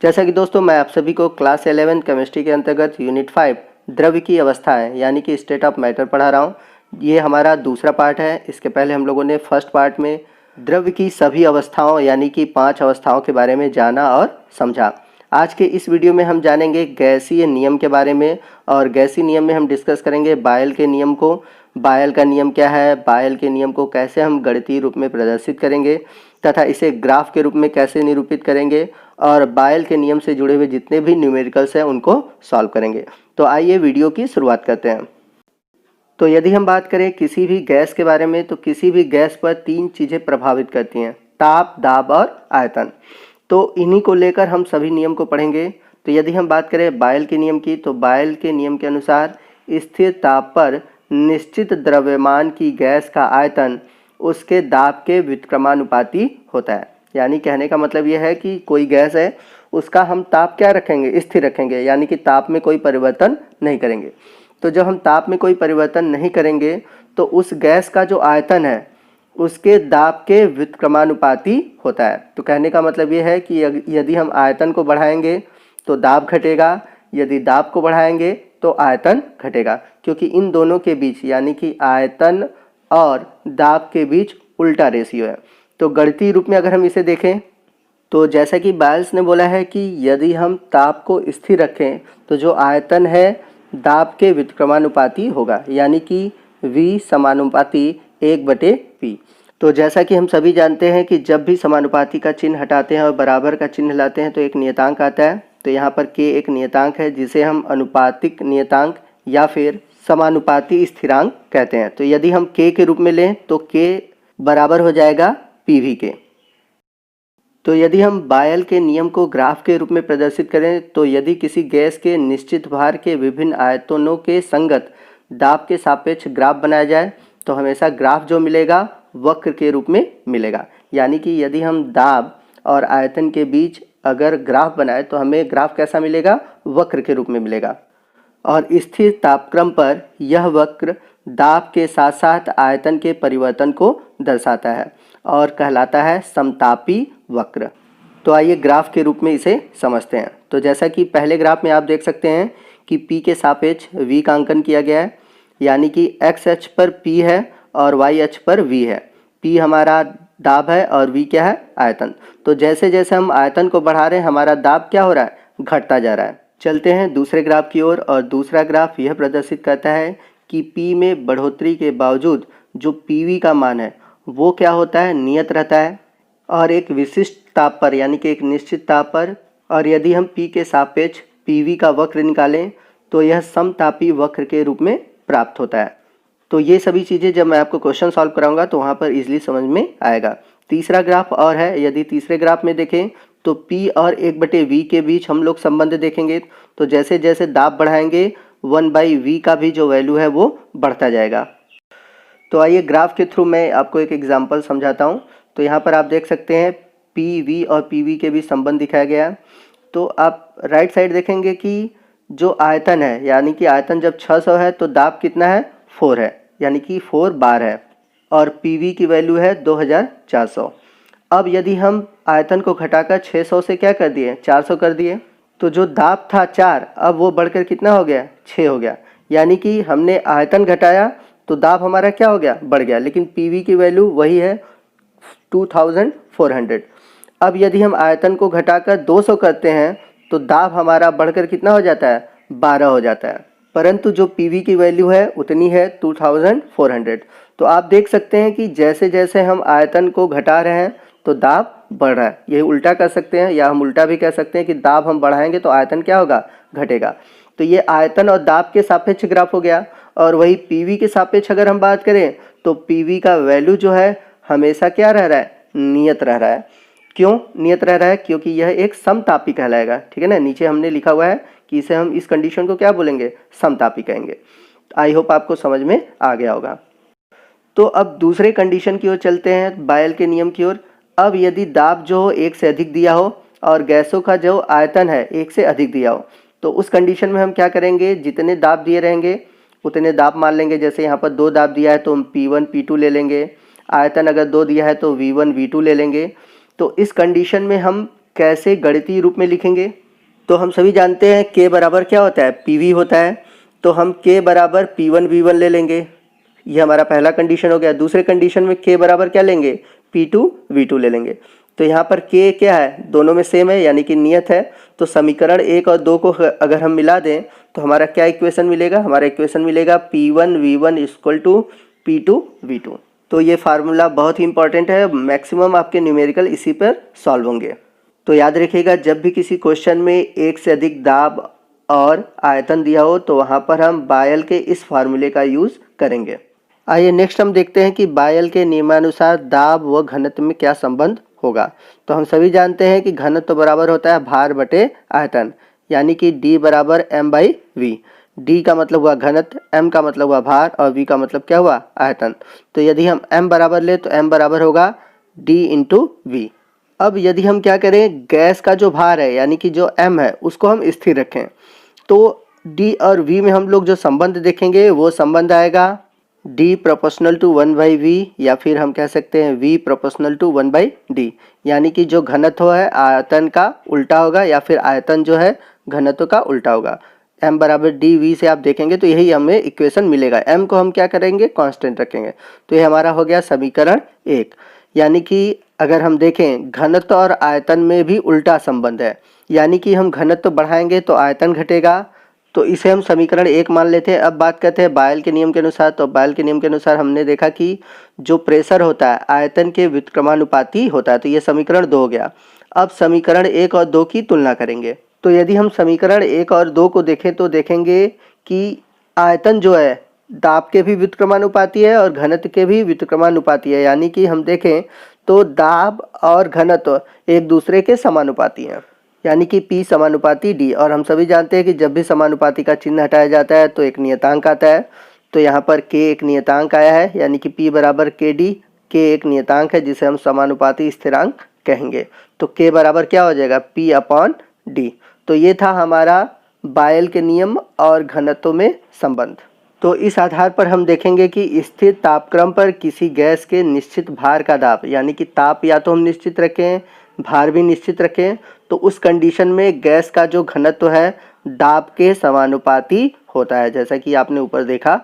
जैसा कि दोस्तों मैं आप सभी को क्लास 11 केमिस्ट्री के अंतर्गत यूनिट 5 द्रव्य की अवस्थाएं यानी कि स्टेट ऑफ मैटर पढ़ा रहा हूं। ये हमारा दूसरा पार्ट है। इसके पहले हम लोगों ने फर्स्ट पार्ट में द्रव्य की सभी अवस्थाओं यानी कि 5 अवस्थाओं के बारे में जाना और समझा। आज के इस वीडियो में हम जानेंगे गैसीय नियम के बारे में, और गैसीय नियम में हम डिस्कस करेंगे बायल के नियम को। बायल का नियम क्या है, बायल के नियम को कैसे हम गणितीय रूप में प्रदर्शित करेंगे तथा इसे ग्राफ के रूप में कैसे निरूपित करेंगे, और बायल के नियम से जुड़े हुए जितने भी न्यूमेरिकल्स हैं उनको सॉल्व करेंगे। तो आइए वीडियो की शुरुआत करते हैं। तो यदि हम बात करें किसी भी गैस के बारे में, तो किसी भी गैस पर 3 चीज़ें प्रभावित करती हैं, ताप, दाब और आयतन। तो इन्हीं को लेकर हम सभी नियम को पढ़ेंगे। तो यदि हम बात करें बायल के नियम की, तो बायल के नियम के अनुसार स्थिर ताप पर निश्चित द्रव्यमान की गैस का आयतन उसके दाब के व्युत्क्रमानुपाती होता है। यानी कहने का मतलब यह है कि कोई गैस है, उसका हम ताप क्या रखेंगे, स्थिर रखेंगे, यानी कि ताप में कोई परिवर्तन नहीं करेंगे। तो जब हम ताप में कोई परिवर्तन नहीं करेंगे तो उस गैस का जो आयतन है उसके दाब के व्युत्क्रमानुपाती होता है। तो कहने का मतलब ये है कि यदि हम आयतन को बढ़ाएंगे तो दाब घटेगा, यदि दाब को बढ़ाएंगे तो आयतन घटेगा, क्योंकि इन दोनों के बीच यानी कि आयतन और दाब के बीच उल्टा रेशियो है। तो गणितीय रूप में अगर हम इसे देखें तो जैसा कि बायल्स ने बोला है कि यदि हम ताप को स्थिर रखें तो जो आयतन है दाब के व्युत्क्रमानुपाती होगा, यानी कि V समानुपाती 1/P। तो जैसा कि हम सभी जानते हैं कि जब भी समानुपाती का चिन्ह हटाते हैं और बराबर का चिन्ह लाते हैं तो एक नियतांक आता है। तो यहाँ पर K एक नियतांक है जिसे हम अनुपातिक नियतांक या फिर समानुपाती स्थिरांक कहते हैं। तो यदि हम K के रूप में लें तो K बराबर हो जाएगा PV के। तो यदि हम बायल के नियम को ग्राफ के रूप में प्रदर्शित करें तो यदि किसी गैस के निश्चित भार के विभिन्न आयतनों के संगत दाब के सापेक्ष ग्राफ बनाया जाए तो हमेशा ग्राफ जो मिलेगा वक्र के रूप में मिलेगा। यानी कि यदि हम दाब और आयतन के बीच अगर ग्राफ बनाए तो हमें ग्राफ कैसा मिलेगा, वक्र के रूप में मिलेगा। और स्थिर तापक्रम पर यह वक्र दाब के साथ साथ आयतन के परिवर्तन को दर्शाता है और कहलाता है समतापी वक्र। तो आइए ग्राफ के रूप में इसे समझते हैं। तो जैसा कि पहले ग्राफ में आप देख सकते हैं कि P के सापेक्ष V का अंकन किया गया है, यानी कि x अक्ष पर P है और y अक्ष पर V है। P हमारा दाब है और V क्या है, आयतन। तो जैसे जैसे हम आयतन को बढ़ा रहे हैं हमारा दाब क्या हो रहा है, घटता जा रहा है। चलते हैं दूसरे ग्राफ की ओर, और दूसरा ग्राफ यह प्रदर्शित करता है कि P में बढ़ोतरी के बावजूद जो PV का मान है वो क्या होता है, नियत रहता है और एक विशिष्ट ताप पर यानी कि एक निश्चित ताप पर। और यदि हम P के सापेक्ष PV का वक्र निकालें तो यह समतापी वक्र के रूप में प्राप्त होता है। तो ये सभी चीज़ें जब मैं आपको क्वेश्चन सॉल्व कराऊंगा तो वहाँ पर इजीली समझ में आएगा। तीसरा ग्राफ और है, यदि तीसरे ग्राफ में देखें तो P और 1/V के बीच हम लोग संबंध देखेंगे। तो जैसे जैसे दाब बढ़ाएंगे 1/V का भी जो वैल्यू है वो बढ़ता जाएगा। तो आइए ग्राफ के थ्रू मैं आपको एक एग्जांपल समझाता हूँ। तो यहाँ पर आप देख सकते हैं PV और PV के बीच संबंध दिखाया गया है। तो आप राइट साइड देखेंगे कि जो आयतन है यानी कि आयतन जब 600 है तो दाब कितना है, 4 है, यानी कि 4 बार है, और PV की वैल्यू है 2400। अब यदि हम आयतन को घटाकर 600 से क्या कर दिए, 400 कर दिए, तो जो दाब था 4 अब वो बढ़कर कितना हो गया, 6 हो गया। यानी कि हमने आयतन घटाया तो दाब हमारा क्या हो गया, बढ़ गया, लेकिन PV की वैल्यू वही है 2400। अब यदि हम आयतन को घटाकर 200 करते हैं तो दाब हमारा बढ़कर कितना हो जाता है, 12 हो जाता है, परंतु जो PV की वैल्यू है उतनी है 2400। तो आप देख सकते हैं कि जैसे जैसे हम आयतन को घटा रहे हैं तो दाब बढ़ रहा है। यही उल्टा कर सकते हैं, या हम उल्टा भी कह सकते हैं कि दाब हम बढ़ाएंगे तो आयतन क्या होगा, घटेगा। तो ये आयतन और दाब के सापेक्ष ग्राफ हो गया। और वही PV के सापेक्ष अगर हम बात करें तो PV का वैल्यू जो है हमेशा क्या रह रहा है, नियत रह रहा है। क्यों नियत रह रहा है, क्योंकि यह एक समतापी कहलाएगा। ठीक है ना, नीचे हमने लिखा हुआ है कि इसे हम इस कंडीशन को क्या बोलेंगे, समतापी कहेंगे। आई होप आपको समझ में आ गया होगा। तो अब दूसरे कंडीशन की ओर चलते हैं, बायल के नियम की ओर। अब यदि दाब जो हो 1 से अधिक दिया हो और गैसों का जो आयतन है 1 से अधिक दिया हो, तो उस कंडीशन में हम क्या करेंगे, जितने दाब दिए रहेंगे उतने दाब मान लेंगे। जैसे यहाँ पर 2 दाब दिया है तो हम P1 P2 ले लेंगे, आयतन अगर 2 दिया है तो V1 V2 ले लेंगे। तो इस कंडीशन में हम कैसे गणितीय रूप में लिखेंगे। तो हम सभी जानते हैं k बराबर क्या होता है, PV होता है। तो हम k बराबर P1 V1 ले लेंगे, ये हमारा पहला कंडीशन हो गया। दूसरे कंडीशन में k बराबर क्या लेंगे, P2 V2 ले लेंगे। तो यहाँ पर k क्या है, दोनों में सेम है यानी कि नियत है। तो समीकरण 1 और 2 को अगर हम मिला दें तो हमारा क्या इक्वेशन मिलेगा, हमारा इक्वेशन मिलेगा P1 V1 equal to P2 V2। तो ये फार्मूला बहुत ही इंपॉर्टेंट है, मैक्सिमम आपके न्यूमेरिकल इसी पर सॉल्व होंगे। तो याद रखिएगा, जब भी किसी क्वेश्चन में एक से अधिक दाब और आयतन दिया हो तो वहाँ पर हम बायल के इस फार्मूले का यूज़ करेंगे। आइए नेक्स्ट हम देखते हैं कि बायल के नियमानुसार दाब व घनत्व में क्या संबंध होगा। तो हम सभी जानते हैं कि घनत्व तो बराबर होता है भार बटे आयतन, यानी कि D बराबर m/v। D का मतलब हुआ घनत्व, m का मतलब हुआ भार और v का मतलब क्या हुआ, आयतन। तो यदि हम m बराबर ले तो m बराबर होगा D इंटू v। अब यदि हम क्या करें, गैस का जो भार है यानी कि जो m है उसको हम स्थिर रखें, तो D और v में हम लोग जो संबंध देखेंगे वो संबंध आएगा D प्रोपोर्शनल टू 1/v, या फिर हम कह सकते हैं v प्रोपोर्शनल टू 1/d, यानी कि जो घनत्व है आयतन का उल्टा होगा या फिर आयतन जो है घनत्व का उल्टा होगा। m बराबर dv से आप देखेंगे तो यही हमें इक्वेशन मिलेगा। m को हम क्या करेंगे, कांस्टेंट रखेंगे। तो ये हमारा हो गया समीकरण 1। यानी कि अगर हम देखें घनत्व और आयतन में भी उल्टा संबंध है, यानी कि हम घनत्व बढ़ाएंगे तो आयतन घटेगा, तो इसे हम समीकरण 1 मान लेते हैं। अब बात करते हैं बायल के नियम के अनुसार। तो बायल के नियम के अनुसार हमने देखा कि जो प्रेशर होता है आयतन के व्युत्क्रमानुपाती होता है। तो ये समीकरण 2 हो गया। अब समीकरण 1 और 2 की तुलना करेंगे। तो यदि हम समीकरण 1 और 2 को देखें तो देखेंगे कि आयतन जो है दाब के भी व्युत्क्रमानुपाती है और घनत्व के भी व्युत्क्रमानुपाती है, यानी कि हम देखें तो दाब और घनत्व एक दूसरे के समानुपाती हैं, यानी कि P समानुपाती D। और हम सभी जानते हैं कि जब भी समानुपाती का चिन्ह हटाया जाता है तो एक नियतांक आता है। तो यहाँ पर K एक नियतांक आया है, यानी कि P बराबर KD। K एक नियतांक है जिसे हम समानुपाती स्थिरांक कहेंगे। तो K बराबर क्या हो जाएगा, P/D। तो ये था हमारा बायल के नियम और घनत्व में संबंध। तो इस आधार पर हम देखेंगे कि स्थिर तापक्रम पर किसी गैस के निश्चित भार का दाब, यानी कि ताप या तो हम निश्चित रखें, भार भी निश्चित रखें, तो उस कंडीशन में गैस का जो घनत्व है दाब के समानुपाती होता है, जैसा कि आपने ऊपर देखा।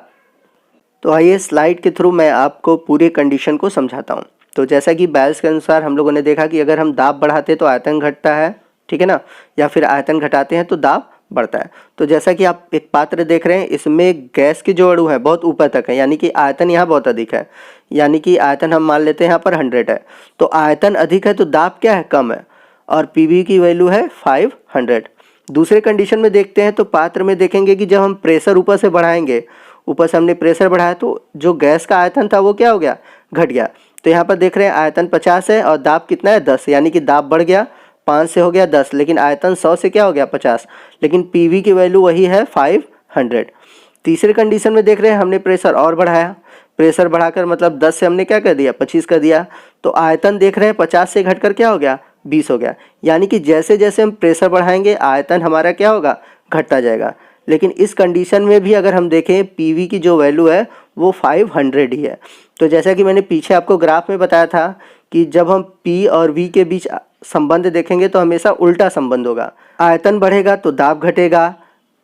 तो आइए स्लाइड के थ्रू मैं आपको पूरे कंडीशन को समझाता हूँ। तो जैसा कि बायल्स के अनुसार हम लोगों ने देखा कि अगर हम दाब बढ़ाते हैं तो आयतन घटता है, ठीक है ना, या फिर आयतन घटाते हैं तो दाब बढ़ता है। तो जैसा कि आप एक पात्र देख रहे हैं, इसमें गैस की जो अणु है बहुत ऊपर तक है, यानी कि आयतन यहाँ बहुत अधिक है, यानी कि आयतन हम मान लेते हैं यहाँ पर 100 है। तो आयतन अधिक है तो दाब क्या है, कम है, और PV की वैल्यू है 500। दूसरे कंडीशन में देखते हैं तो पात्र में देखेंगे कि जब हम प्रेशर ऊपर से बढ़ाएंगे, ऊपर से हमने प्रेशर बढ़ाया तो जो गैस का आयतन था वो क्या हो गया, घट गया। तो यहाँ पर देख रहे हैं आयतन 50 है और दाब कितना है, 10, यानी कि दाब बढ़ गया, 5 से हो गया 10, लेकिन आयतन 100 से क्या हो गया, 50, लेकिन PV की वैल्यू वही है 500। तीसरे कंडीशन में देख रहे हैं हमने प्रेशर और बढ़ाया, प्रेशर बढ़ाकर मतलब 10 से हमने क्या कर दिया, 25 कर दिया। तो आयतन देख रहे हैं 50 से घटकर क्या हो गया, 20 हो गया। यानी कि जैसे जैसे हम प्रेशर बढ़ाएंगे आयतन हमारा क्या होगा, घटता जाएगा। लेकिन इस कंडीशन में भी अगर हम देखें PV की जो वैल्यू है वो 500 ही है। तो जैसा कि मैंने पीछे आपको ग्राफ में बताया था कि जब हम P और V के बीच संबंध देखेंगे तो हमेशा उल्टा संबंध होगा। आयतन बढ़ेगा तो दाब घटेगा,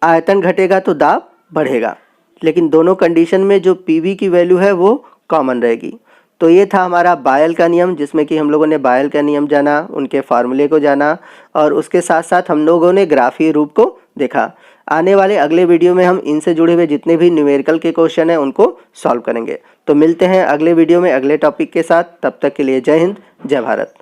आयतन घटेगा तो दाब बढ़ेगा, लेकिन दोनों कंडीशन में जो PV की वैल्यू है वो कॉमन रहेगी। तो ये था हमारा बायल का नियम, जिसमें कि हम लोगों ने बायल का नियम जाना, उनके फार्मूले को जाना, और उसके साथ साथ हम लोगों ने ग्राफीय रूप को देखा। आने वाले अगले वीडियो में हम इनसे जुड़े हुए जितने भी न्यूमेरिकल के क्वेश्चन हैं उनको सॉल्व करेंगे। तो मिलते हैं अगले वीडियो में अगले टॉपिक के साथ। तब तक के लिए जय हिंद, जय भारत।